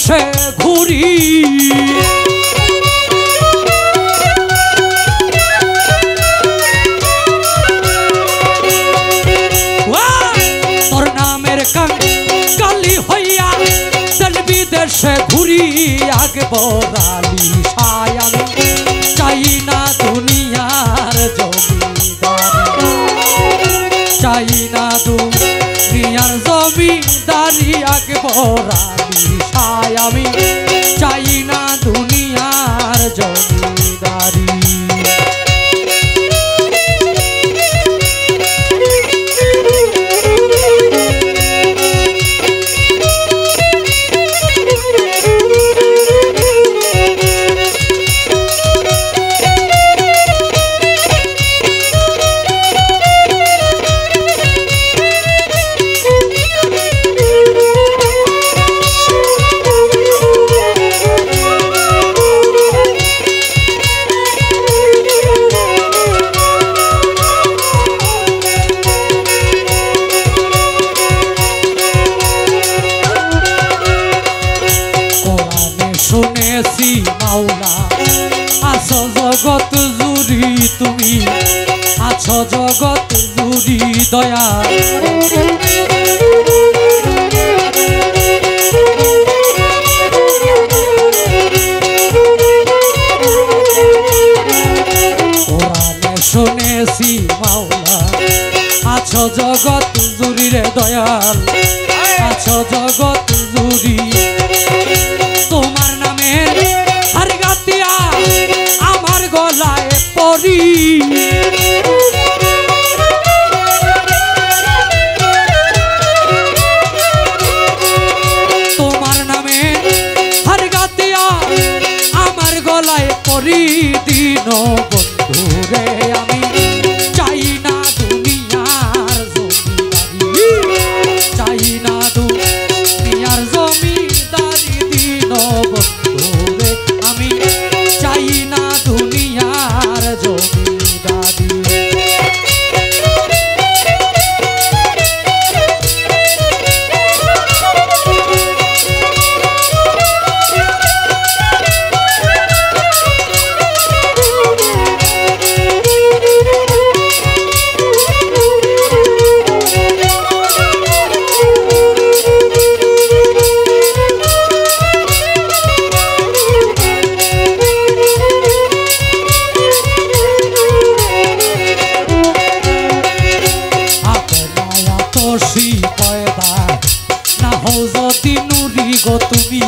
দেশে ঘুরি তোর নামের কালি হইয়া দেশ বিদেশে ঘুরি আগে বরালি সায় আমি চাই না দুনিয়ার জমিদারি চাই না দুনিয়ার জমিদারি আগে বরালি সায় আমি চাই না দুনিয়ার জমিদারি শুনেছি মাওলা আছো জগৎ জুড়ি তুমি আছো জগৎ জুড়ি দয়া কোরআনে শুনেছি মাওলা আছো জগৎ জুড়ি রে দয়াল আছো জগৎ জুড়ি তোমার নামের হার গাতিয়া আমার গলায় পরি তোমার নামের হার গাতিয়া আমার গলায় পরি দিন বন্ধু রে আমি চাই না দুনিয়ার জমিদারি চাই না দুনিয়ার জমিদারি দিন বন্ধু রে আমি চাই না দুনিয়ার জমিদারি তুমি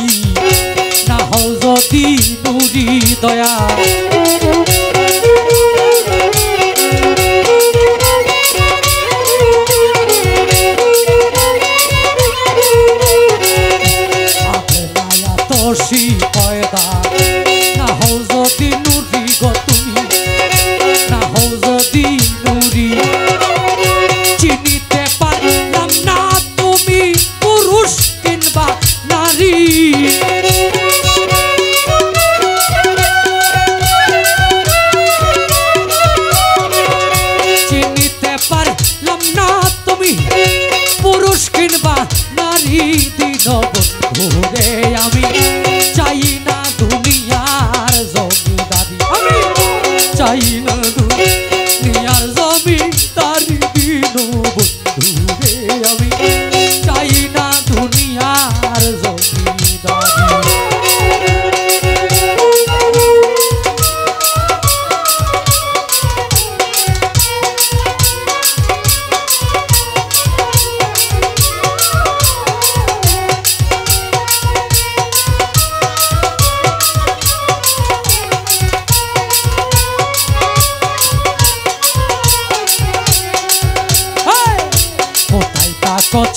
না হও যদি নুরি দয়া তোষি পয়দা না হও যদি নুরি গো তুমি না হও যদি নুরি চিনিতে পারলাম না তুমি পুরুষ কিংবা নারী চিনিতে পারলাম না তুমি পুরুষ কিংবা নারী দিন বন্ধু রে আমি চাই না দুনিয়ার জমিদারি আমি চাই না দুনিয়ার জমিদারি দিন বন্ধু রে আমি চাই না দুনিয়ার জমিদারি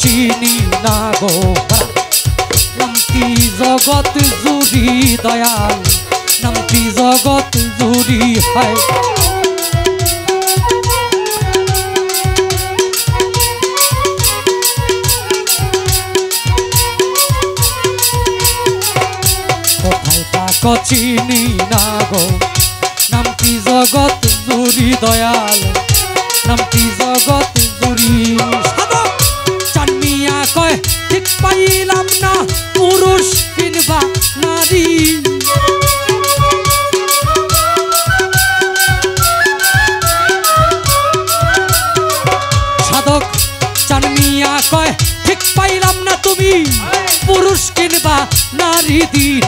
চিনি না গো নামটি জগৎ জুড়ি দয়াল নামটি জগৎ জুড়ি হয় কোথায় তাকো চিনি না গো নামটি জগৎ জুড়ি দয়াল নামটি জগৎ জুড়ি ঠিক পাইলাম না পুরুষ কিংবা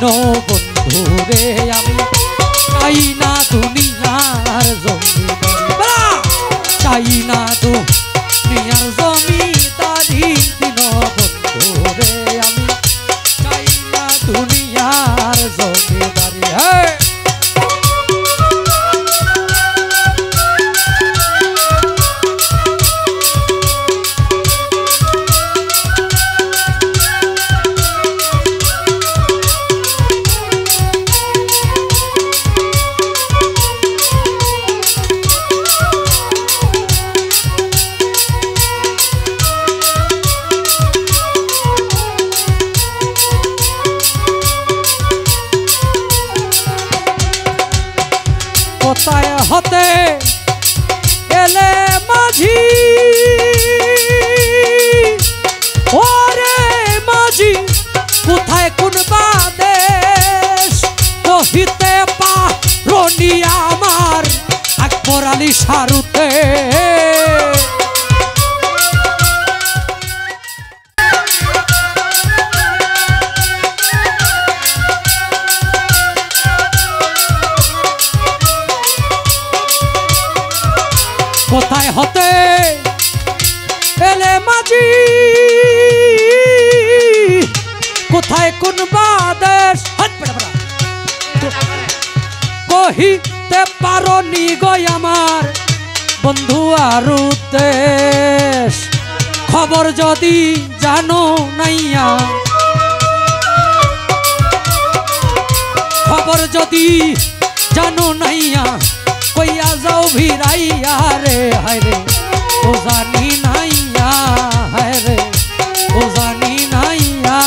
বন্ধু রে আমি চাই না দুনিয়ার জমিদারি চাই না দুনিয়ার জমিদারি দিন বন্ধু রে আমি চাই না দুনিয়ার জমিদারি কোথায় হতে এলে মাঝি ওরে মাঝি কোথায় কোন বাদেশ কহিতে পারি আমার আকবর আলী শাহরুতে কোথায় হতে এলে মাঝি কোথায় কোন বাদেশ কহিতে পারো নি গো আমার বন্ধু আর দেশ খবর যদি জানো নাইয়া খবর যদি জানো নাইয়া কইয়া যাও ভিড়াইয়া রে হায় রে ও জানি নাইয়া হায় রে ও জানি নাইয়া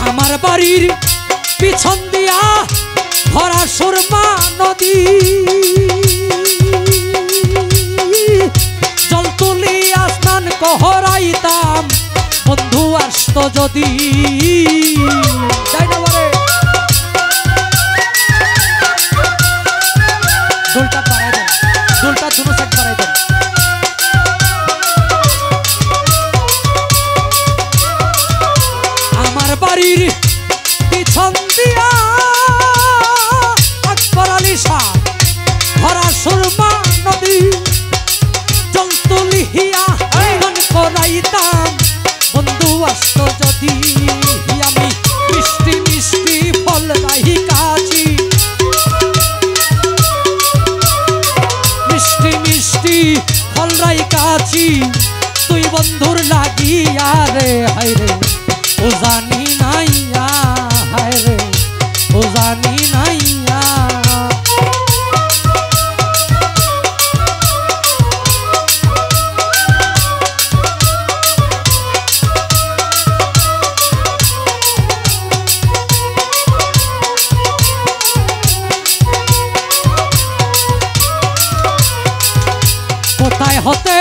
আমার বাড়ির পিছন দিয়া ভরা সুরমা নদী জল তুলিয়া স্নান কহরাইতাম বন্ধু আসত যদি দোলটা পাড়াই দেন দোলটা দুটো সাইড পাড়াই দেন আমার বাড়ির পিছন দিয়া আকবর আলী শাহ ভরা সুরমা নদী জল তুলিয়া স্নান করাইতাম বন্ধু আসত যদি আমি মিষ্টি মিষ্টি ফল রাহি কাছি মিষ্টি মিষ্টি ফল রাই কাছি তুই বন্ধুর লাগিয়া রে হায় রে ও জানি নাইয়া হায় রে ও জানি নাইয়া কোথায় হতে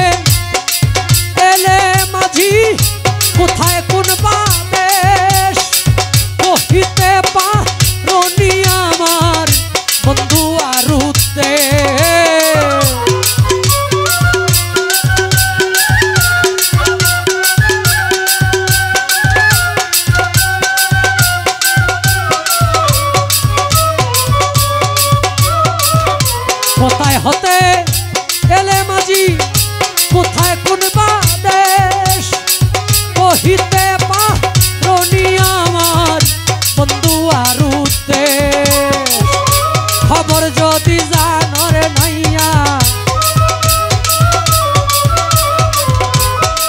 এলে মাঝি কোথায় কোন বাদেশ কহিতে পারি আমার বন্ধু আর কোথায় হতে এলে মাঝি কোথায় কোন বাদেশ কহিতে পারি আমার বন্ধু আর খবর যদি জানর নাইয়া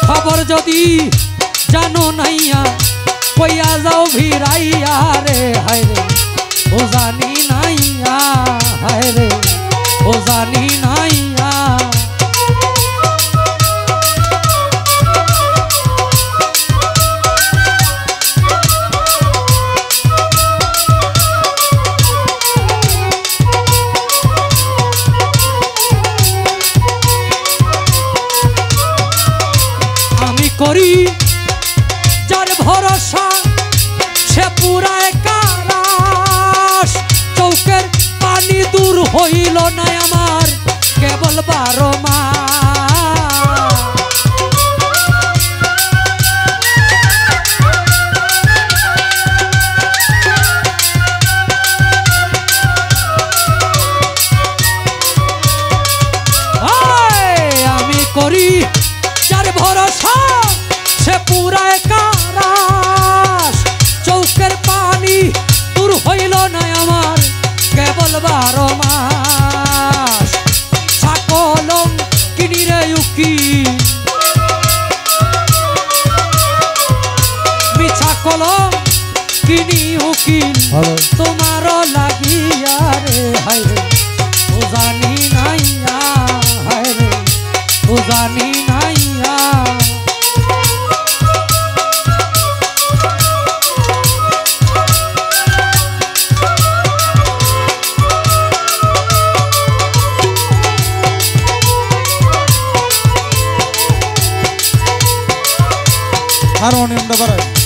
খবর যদি জানো নাইয়া কইয়া যাও ভিড়াইয়া রে হায় রে ও জানি নাইয়া হায় রে ও জানি নাইয়া হইল না আমার কেবল 12 মাস। আমি করি যার ভরসা সে পুরা কারাস, চৌকের পানি দূর হইল না আমার কেবল 12 মাস। সকলম কিনি রে উকিল, মিছা কলম কিনি উকিল তোমার লাগিয়া রে হায় রে ও জানি নাইয়া, হায় রে ও জানি নাইয়া। হারমোনিয়ামটা বাড়ায়।